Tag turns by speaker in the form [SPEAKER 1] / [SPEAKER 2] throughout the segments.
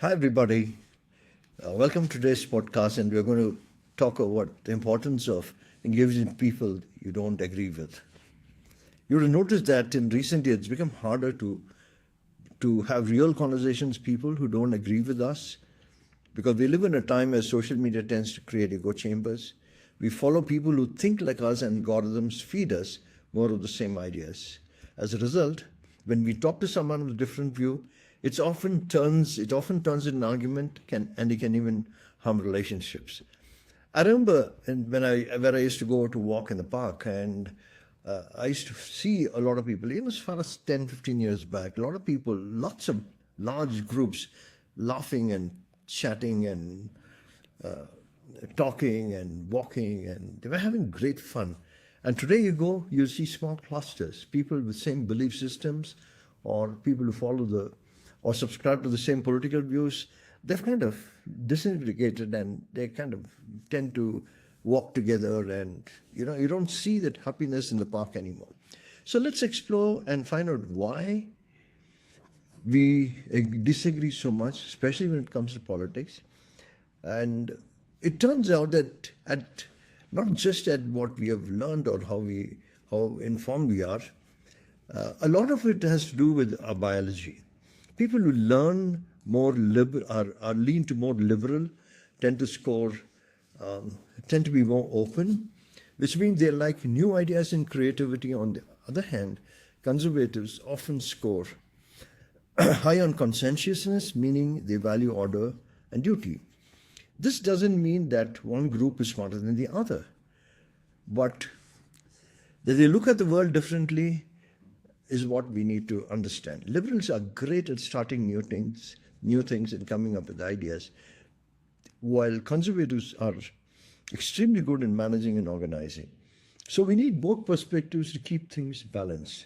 [SPEAKER 1] Hi, everybody. Welcome to today's podcast, and we're going to talk about the importance of engaging people you don't agree with. You will notice that in recent years, it's become harder to have real conversations with people who don't agree with us because we live in a time where social media tends to create echo chambers. We follow people who think like us, and algorithms feed us more of the same ideas. As a result, when we talk to someone with a different view, it often turns into an argument, and it can even harm relationships. I remember when I used to go to walk in the park, and I used to see a lot of people, even as far as 10, 15 years back, a lot of people, lots of large groups laughing and chatting and talking and walking, and they were having great fun. And today you go, you see small clusters, people with same belief systems, or people who or subscribe to the same political views. They've kind of disintegrated, and they kind of tend to walk together, and you don't see that happiness in the park anymore. So let's explore and find out why we disagree so much, especially when it comes to politics. And it turns out that at not just at what we have learned or how informed we are, a lot of it has to do with our biology. People who learn more liberal are lean to more liberal, tend to score, tend to be more open, which means they like new ideas and creativity. On the other hand, conservatives often score high on conscientiousness, meaning they value order and duty. This doesn't mean that one group is smarter than the other, but that they look at the world differently is what we need to understand. Liberals are great at starting new things and coming up with ideas, while conservatives are extremely good in managing and organizing. So we need both perspectives to keep things balanced.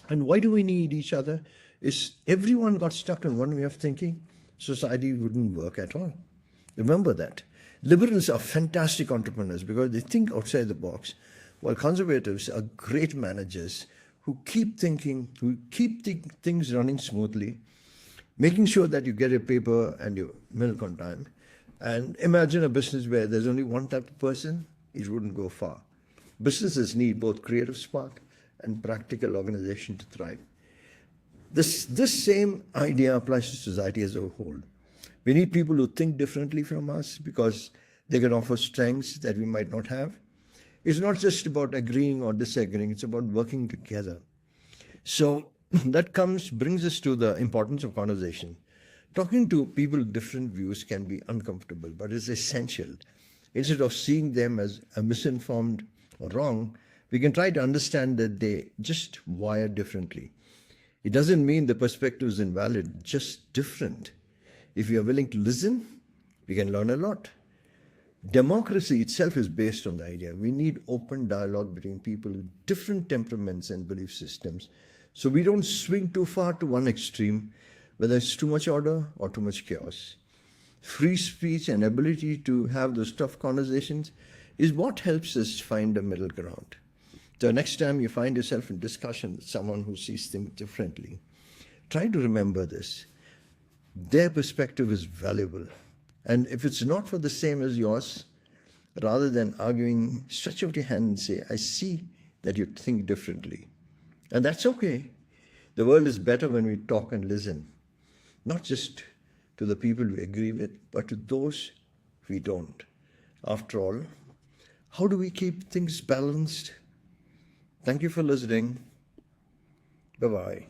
[SPEAKER 1] And why do we need each other? Is everyone got stuck in one way of thinking, society wouldn't work at all. Remember that. Liberals are fantastic entrepreneurs because they think outside the box, while conservatives are great managers who keep thinking, things running smoothly, making sure that you get your paper and your milk on time. And imagine a business where there's only one type of person, it wouldn't go far. Businesses need both creative spark and practical organization to thrive. This same idea applies to society as a whole. We need people who think differently from us because they can offer strengths that we might not have. It's not just about agreeing or disagreeing, it's about working together. So that brings us to the importance of conversation. Talking to people with different views can be uncomfortable, but it's essential. Instead of seeing them as misinformed or wrong, we can try to understand that they just wire differently. It doesn't mean the perspective is invalid, just different. If we are willing to listen, we can learn a lot. Democracy itself is based on the idea we need open dialogue between people with different temperaments and belief systems, so we don't swing too far to one extreme, whether it's too much order or too much chaos. Free speech and ability to have those tough conversations is what helps us find a middle ground. So next time you find yourself in discussion with someone who sees things differently, try to remember this. Their perspective is valuable. And if it's not for the same as yours, rather than arguing, stretch out your hand and say, I see that you think differently. And that's okay. The world is better when we talk and listen, not just to the people we agree with, but to those we don't. After all, how do we keep things balanced? Thank you for listening. Bye-bye.